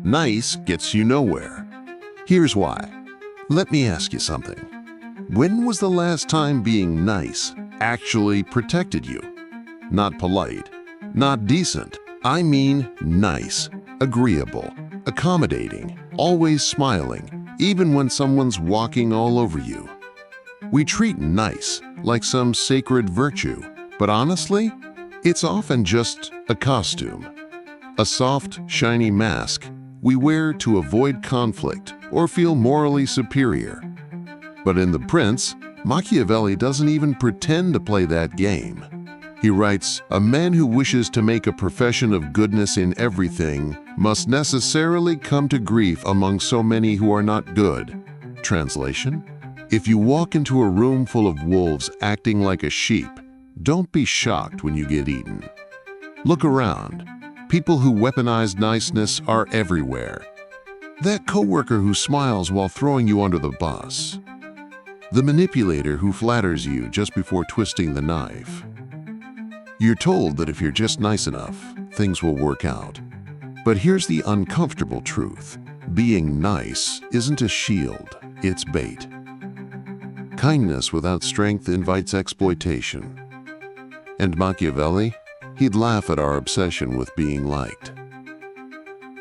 Nice gets you nowhere. Here's why. Let me ask you something. When was the last time being nice actually protected you? Not polite, not decent. I mean nice, agreeable, accommodating, always smiling, even when someone's walking all over you. We treat nice like some sacred virtue, but honestly, it's often just a costume. A soft, shiny mask we wear to avoid conflict or feel morally superior. But in The Prince, Machiavelli doesn't even pretend to play that game. He writes, "A man who wishes to make a profession of goodness in everything must necessarily come to grief among so many who are not good." Translation: if you walk into a room full of wolves acting like a sheep, don't be shocked when you get eaten. Look around. People who weaponize niceness are everywhere. That coworker who smiles while throwing you under the bus. The manipulator who flatters you just before twisting the knife. You're told that if you're just nice enough, things will work out. But here's the uncomfortable truth. Being nice isn't a shield, it's bait. Kindness without strength invites exploitation. And Machiavelli? He'd laugh at our obsession with being liked.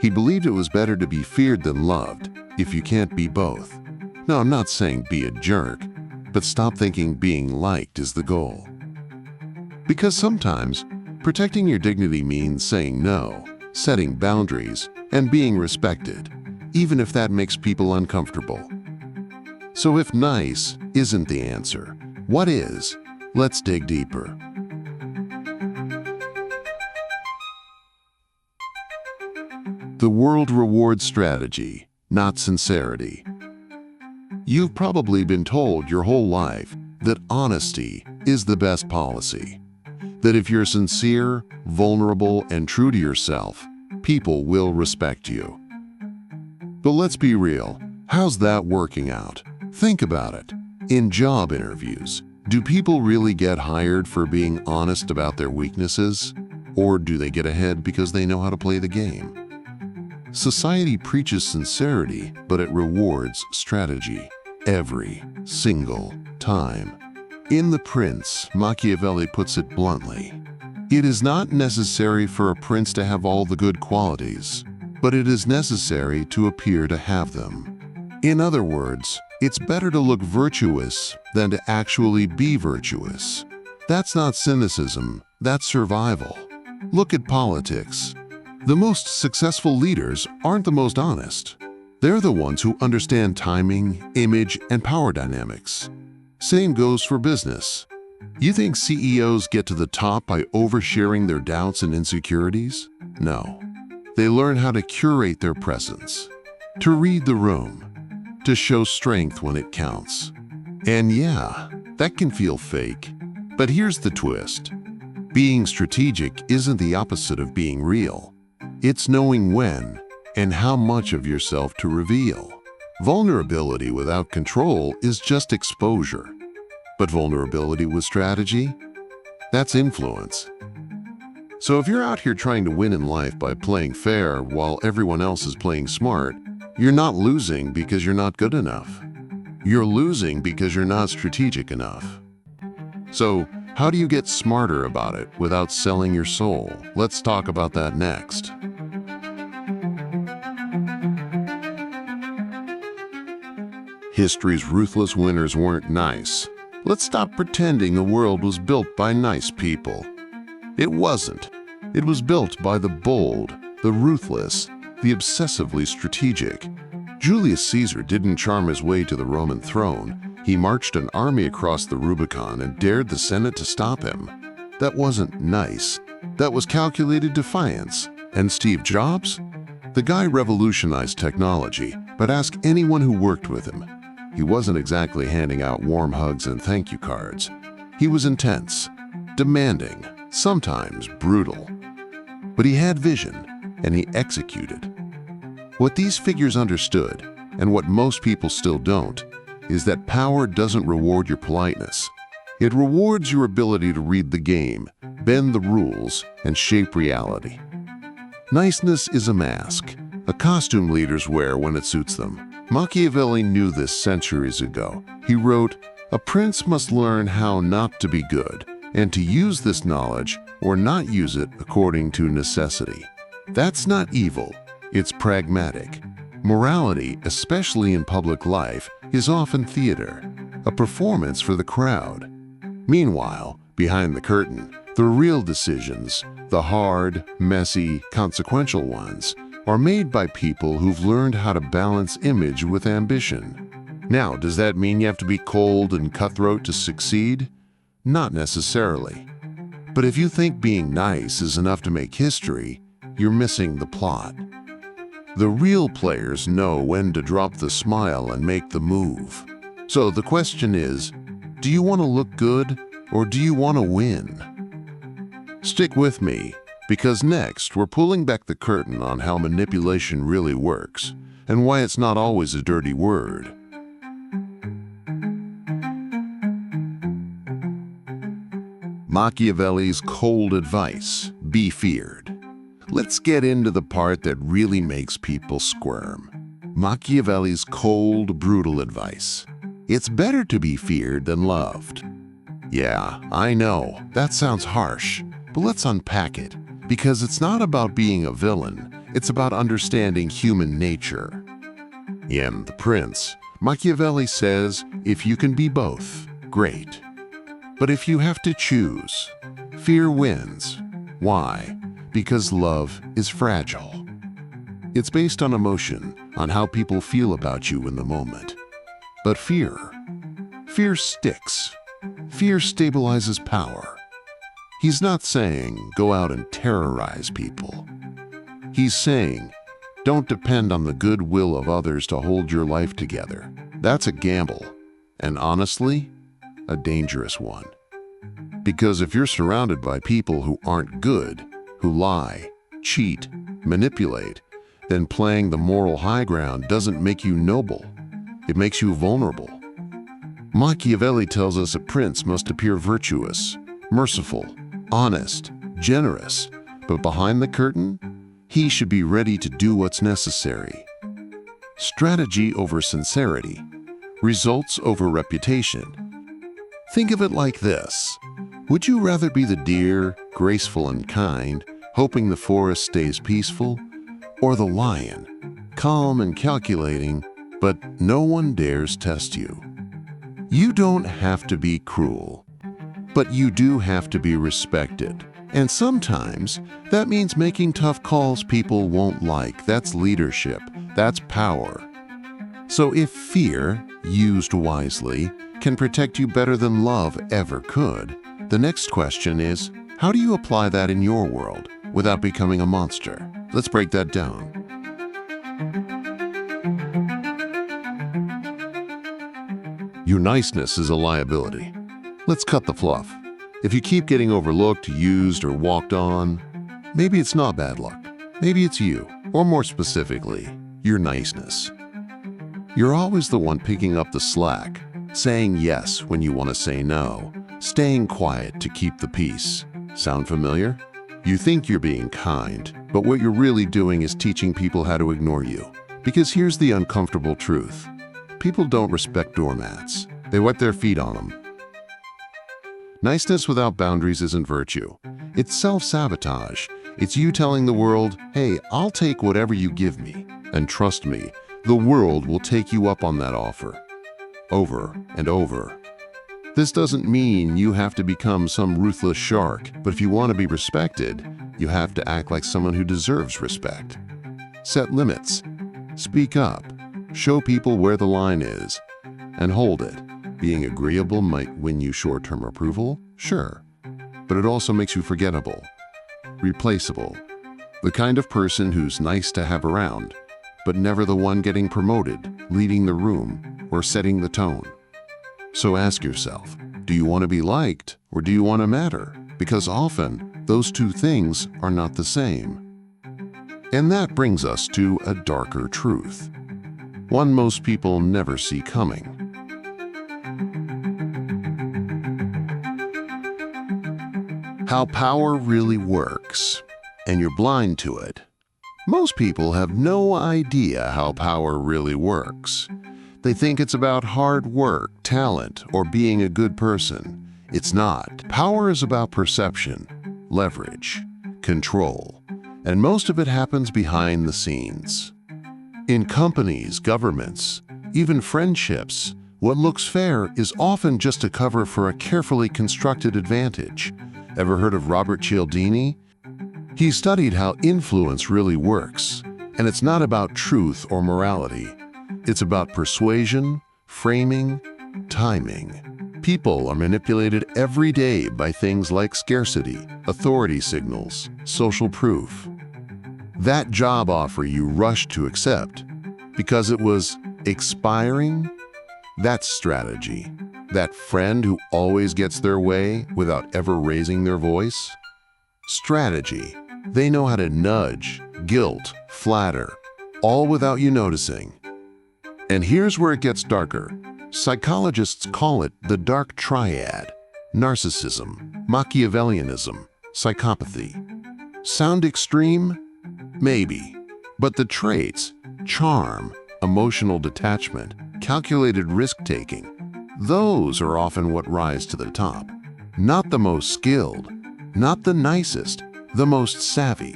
He believed it was better to be feared than loved if you can't be both. Now, I'm not saying be a jerk, but stop thinking being liked is the goal. Because sometimes, protecting your dignity means saying no, setting boundaries, and being respected, even if that makes people uncomfortable. So if nice isn't the answer, what is? Let's dig deeper. The world rewards strategy, not sincerity. You've probably been told your whole life that honesty is the best policy. That if you're sincere, vulnerable, and true to yourself, people will respect you. But let's be real, how's that working out? Think about it. In job interviews, do people really get hired for being honest about their weaknesses? Or do they get ahead because they know how to play the game? Society preaches sincerity, but it rewards strategy every single time. In The Prince, Machiavelli puts it bluntly. It is not necessary for a prince to have all the good qualities, but it is necessary to appear to have them. In other words, it's better to look virtuous than to actually be virtuous. That's not cynicism, that's survival. Look at politics. The most successful leaders aren't the most honest. They're the ones who understand timing, image, and power dynamics. Same goes for business. You think CEOs get to the top by oversharing their doubts and insecurities? No. They learn how to curate their presence, to read the room, to show strength when it counts. And yeah, that can feel fake. But here's the twist. Being strategic isn't the opposite of being real. It's knowing when and how much of yourself to reveal. Vulnerability without control is just exposure. But vulnerability with strategy? That's influence. So if you're out here trying to win in life by playing fair while everyone else is playing smart, you're not losing because you're not good enough. You're losing because you're not strategic enough. So, how do you get smarter about it without selling your soul? Let's talk about that next. History's ruthless winners weren't nice. Let's stop pretending the world was built by nice people. It wasn't. It was built by the bold, the ruthless, the obsessively strategic. Julius Caesar didn't charm his way to the Roman throne. He marched an army across the Rubicon and dared the Senate to stop him. That wasn't nice. That was calculated defiance. And Steve Jobs? The guy revolutionized technology, but ask anyone who worked with him. He wasn't exactly handing out warm hugs and thank you cards. He was intense, demanding, sometimes brutal. But he had vision, and he executed. What these figures understood, and what most people still don't, is that power doesn't reward your politeness. It rewards your ability to read the game, bend the rules, and shape reality. Niceness is a mask, a costume leaders wear when it suits them. Machiavelli knew this centuries ago. He wrote, "A prince must learn how not to be good, and to use this knowledge or not use it according to necessity." That's not evil, it's pragmatic. Morality, especially in public life, is often theater, a performance for the crowd. Meanwhile, behind the curtain, the real decisions, the hard, messy, consequential ones, are made by people who've learned how to balance image with ambition. Now, does that mean you have to be cold and cutthroat to succeed? Not necessarily. But if you think being nice is enough to make history, you're missing the plot. The real players know when to drop the smile and make the move. So the question is, do you want to look good or do you want to win? Stick with me, because next we're pulling back the curtain on how manipulation really works and why it's not always a dirty word. Machiavelli's cold advice: be feared. Let's get into the part that really makes people squirm. Machiavelli's cold, brutal advice. It's better to be feared than loved. Yeah, I know, that sounds harsh, but let's unpack it, because it's not about being a villain, it's about understanding human nature. In The Prince, Machiavelli says, if you can be both, great. But if you have to choose, fear wins. Why? Because love is fragile. It's based on emotion, on how people feel about you in the moment. But fear sticks. Fear stabilizes power. He's not saying go out and terrorize people. He's saying don't depend on the goodwill of others to hold your life together. That's a gamble, and honestly, a dangerous one. Because if you're surrounded by people who aren't good, who lie, cheat, manipulate, then playing the moral high ground doesn't make you noble. It makes you vulnerable. Machiavelli tells us a prince must appear virtuous, merciful, honest, generous, but behind the curtain, he should be ready to do what's necessary. Strategy over sincerity, results over reputation. Think of it like this. Would you rather be the deer, graceful and kind, hoping the forest stays peaceful, or the lion, calm and calculating, but no one dares test you? You don't have to be cruel, but you do have to be respected. And sometimes that means making tough calls people won't like. That's leadership. That's power. So if fear, used wisely, can protect you better than love ever could, the next question is, how do you apply that in your world without becoming a monster? Let's break that down. Your niceness is a liability. Let's cut the fluff. If you keep getting overlooked, used, or walked on, maybe it's not bad luck. Maybe it's you, or more specifically, your niceness. You're always the one picking up the slack, saying yes when you want to say no, staying quiet to keep the peace. Sound familiar? You think you're being kind, but what you're really doing is teaching people how to ignore you. Because here's the uncomfortable truth. People don't respect doormats. They wipe their feet on them. Niceness without boundaries isn't virtue. It's self-sabotage. It's you telling the world, hey, I'll take whatever you give me. And trust me, the world will take you up on that offer. Over and over. This doesn't mean you have to become some ruthless shark, but if you want to be respected, you have to act like someone who deserves respect. Set limits. Speak up. Show people where the line is. And hold it. Being agreeable might win you short-term approval, sure, but it also makes you forgettable, replaceable, the kind of person who's nice to have around, but never the one getting promoted, leading the room, or setting the tone. So ask yourself, do you want to be liked or do you want to matter? Because often, those two things are not the same. And that brings us to a darker truth, one most people never see coming. How power really works, and you're blind to it. Most people have no idea how power really works. They think it's about hard work, talent, or being a good person. It's not. Power is about perception, leverage, control, and most of it happens behind the scenes. In companies, governments, even friendships, what looks fair is often just a cover for a carefully constructed advantage. Ever heard of Robert Cialdini? He studied how influence really works, and it's not about truth or morality. It's about persuasion, framing, timing. People are manipulated every day by things like scarcity, authority signals, social proof. That job offer you rushed to accept because it was expiring? That's strategy. That friend who always gets their way without ever raising their voice? Strategy. They know how to nudge, guilt, flatter, all without you noticing. And here's where it gets darker. Psychologists call it the dark triad: narcissism, Machiavellianism, psychopathy. Sound extreme? Maybe. But the traits, charm, emotional detachment, calculated risk-taking, those are often what rise to the top. Not the most skilled, not the nicest, the most savvy.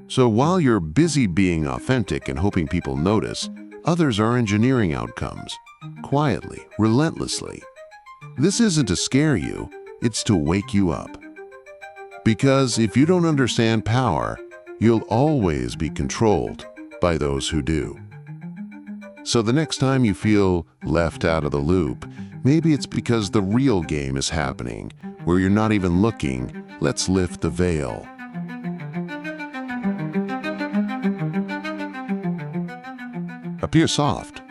So while you're busy being authentic and hoping people notice, others are engineering outcomes, quietly, relentlessly. This isn't to scare you, it's to wake you up. Because if you don't understand power, you'll always be controlled by those who do. So the next time you feel left out of the loop, maybe it's because the real game is happening, where you're not even looking. Let's lift the veil. Appear soft.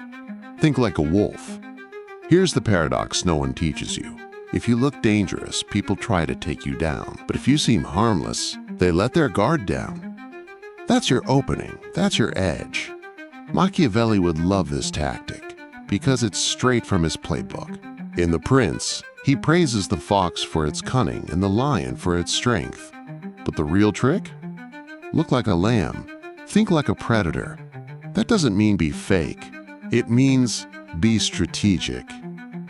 Think like a wolf. Here's the paradox no one teaches you. If you look dangerous, people try to take you down. But if you seem harmless, they let their guard down. That's your opening. That's your edge. Machiavelli would love this tactic because it's straight from his playbook. In The Prince, he praises the fox for its cunning and the lion for its strength. But the real trick? Look like a lamb. Think like a predator. That doesn't mean be fake. It means be strategic.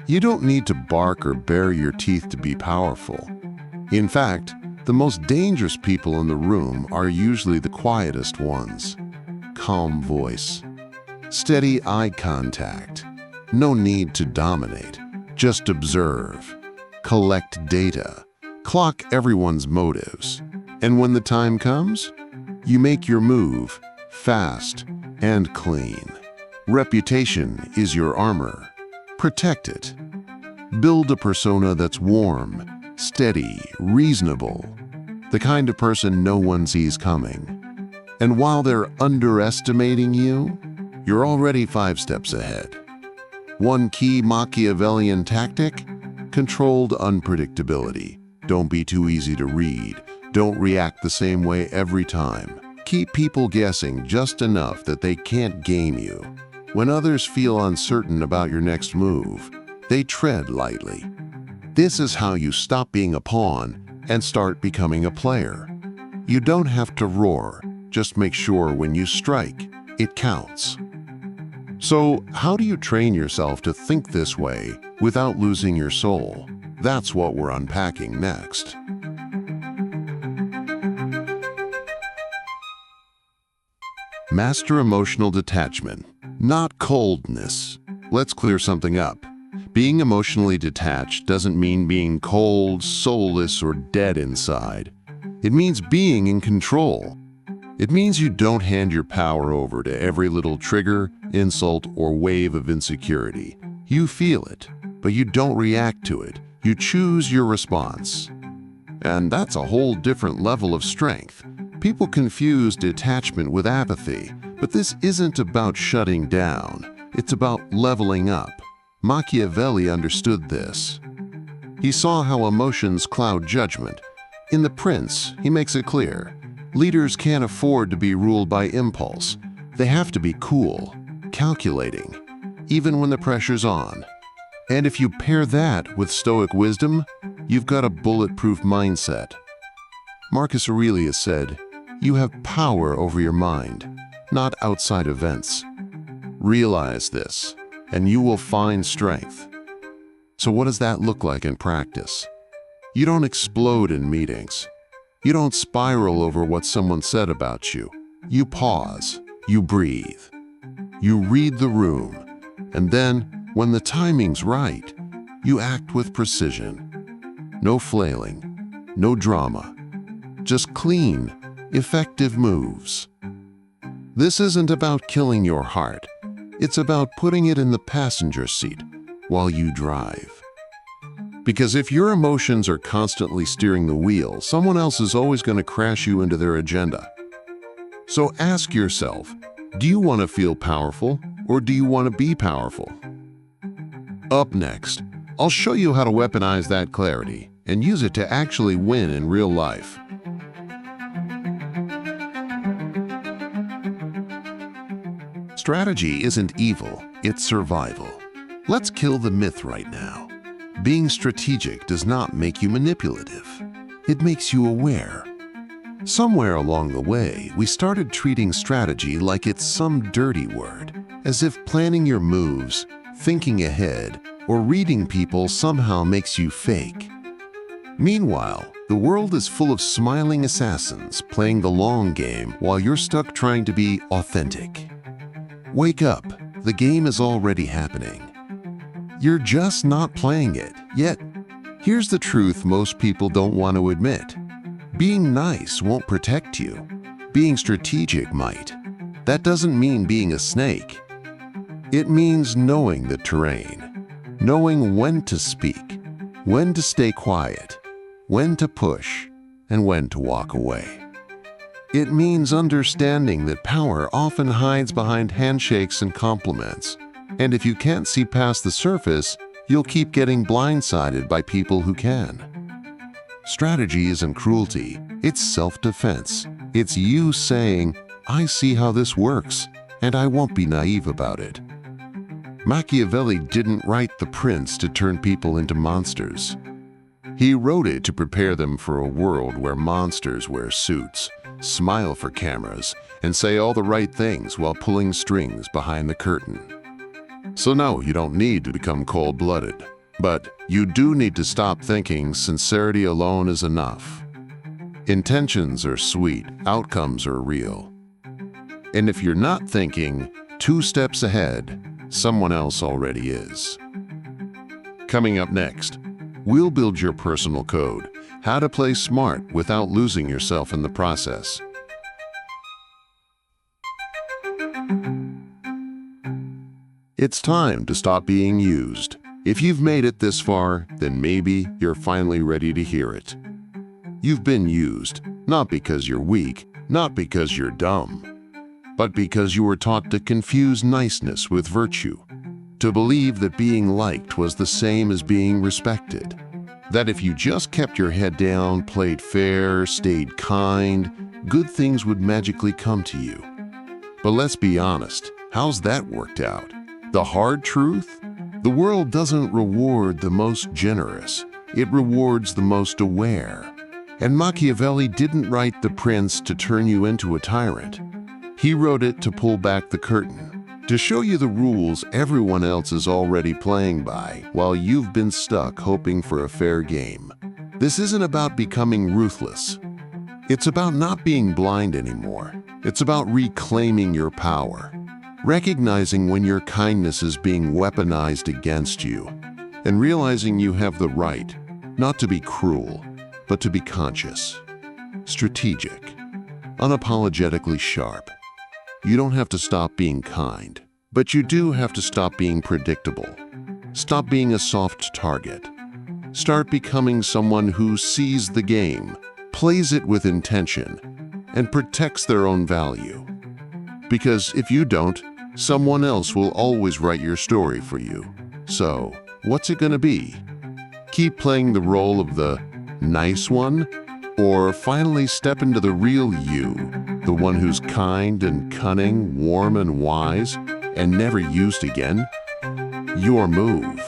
You don't need to bark or bare your teeth to be powerful. In fact, the most dangerous people in the room are usually the quietest ones. Calm voice. Steady eye contact. No need to dominate. Just observe. Collect data. Clock everyone's motives. And when the time comes, you make your move fast and clean. Reputation is your armor. Protect it. Build a persona that's warm, steady, reasonable, the kind of person no one sees coming. And while they're underestimating you, you're already 5 steps ahead. One key Machiavellian tactic: controlled unpredictability. Don't be too easy to read. Don't react the same way every time. Keep people guessing just enough that they can't game you. When others feel uncertain about your next move, they tread lightly. This is how you stop being a pawn and start becoming a player. You don't have to roar. Just make sure when you strike, it counts. So, how do you train yourself to think this way without losing your soul? That's what we're unpacking next. Master emotional detachment, not coldness. Let's clear something up. Being emotionally detached doesn't mean being cold, soulless, or dead inside. It means being in control. It means you don't hand your power over to every little trigger, insult, or wave of insecurity. You feel it, but you don't react to it. You choose your response. And that's a whole different level of strength. People confuse detachment with apathy, but this isn't about shutting down. It's about leveling up. Machiavelli understood this. He saw how emotions cloud judgment. In The Prince, he makes it clear. Leaders can't afford to be ruled by impulse. They have to be cool, calculating, even when the pressure's on. And if you pair that with Stoic wisdom, you've got a bulletproof mindset. Marcus Aurelius said, You have power over your mind, not outside events. Realize this, and you will find strength. So what does that look like in practice? You don't explode in meetings. You don't spiral over what someone said about you. You pause, you breathe, you read the room, and then, when the timing's right, you act with precision. No flailing, no drama, just clean, effective moves. This isn't about killing your heart. It's about putting it in the passenger seat while you drive. Because if your emotions are constantly steering the wheel, someone else is always going to crash you into their agenda. So ask yourself, do you want to feel powerful or do you want to be powerful? Up next, I'll show you how to weaponize that clarity and use it to actually win in real life. Strategy isn't evil, it's survival. Let's kill the myth right now. Being strategic does not make you manipulative. It makes you aware. Somewhere along the way, we started treating strategy like it's some dirty word, as if planning your moves, thinking ahead, or reading people somehow makes you fake. Meanwhile, the world is full of smiling assassins playing the long game while you're stuck trying to be authentic. Wake up, the game is already happening. You're just not playing it, yet here's the truth most people don't want to admit. Being nice won't protect you. Being strategic might. That doesn't mean being a snake. It means knowing the terrain, knowing when to speak, when to stay quiet, when to push, and when to walk away. It means understanding that power often hides behind handshakes and compliments. And if you can't see past the surface, you'll keep getting blindsided by people who can. Strategy isn't cruelty, it's self-defense. It's you saying, I see how this works, and I won't be naive about it. Machiavelli didn't write The Prince to turn people into monsters. He wrote it to prepare them for a world where monsters wear suits, smile for cameras, and say all the right things while pulling strings behind the curtain. So no, you don't need to become cold-blooded, but you do need to stop thinking sincerity alone is enough. Intentions are sweet, outcomes are real. And if you're not thinking 2 steps ahead, someone else already is. Coming up next, we'll build your personal code, how to play smart without losing yourself in the process. It's time to stop being used. If you've made it this far, then maybe you're finally ready to hear it. You've been used, not because you're weak, not because you're dumb, but because you were taught to confuse niceness with virtue, to believe that being liked was the same as being respected, that if you just kept your head down, played fair, stayed kind, good things would magically come to you. But let's be honest, how's that worked out? The hard truth? The world doesn't reward the most generous. It rewards the most aware. And Machiavelli didn't write The Prince to turn you into a tyrant. He wrote it to pull back the curtain, to show you the rules everyone else is already playing by while you've been stuck hoping for a fair game. This isn't about becoming ruthless. It's about not being blind anymore. It's about reclaiming your power. Recognizing when your kindness is being weaponized against you, and realizing you have the right not to be cruel, but to be conscious, strategic, unapologetically sharp. You don't have to stop being kind, but you do have to stop being predictable. Stop being a soft target. Start becoming someone who sees the game, plays it with intention, and protects their own value. Because if you don't, someone else will always write your story for you. So, what's it gonna be? Keep playing the role of the nice one? Or finally step into the real you, the one who's kind and cunning, warm and wise, and never used again? Your move.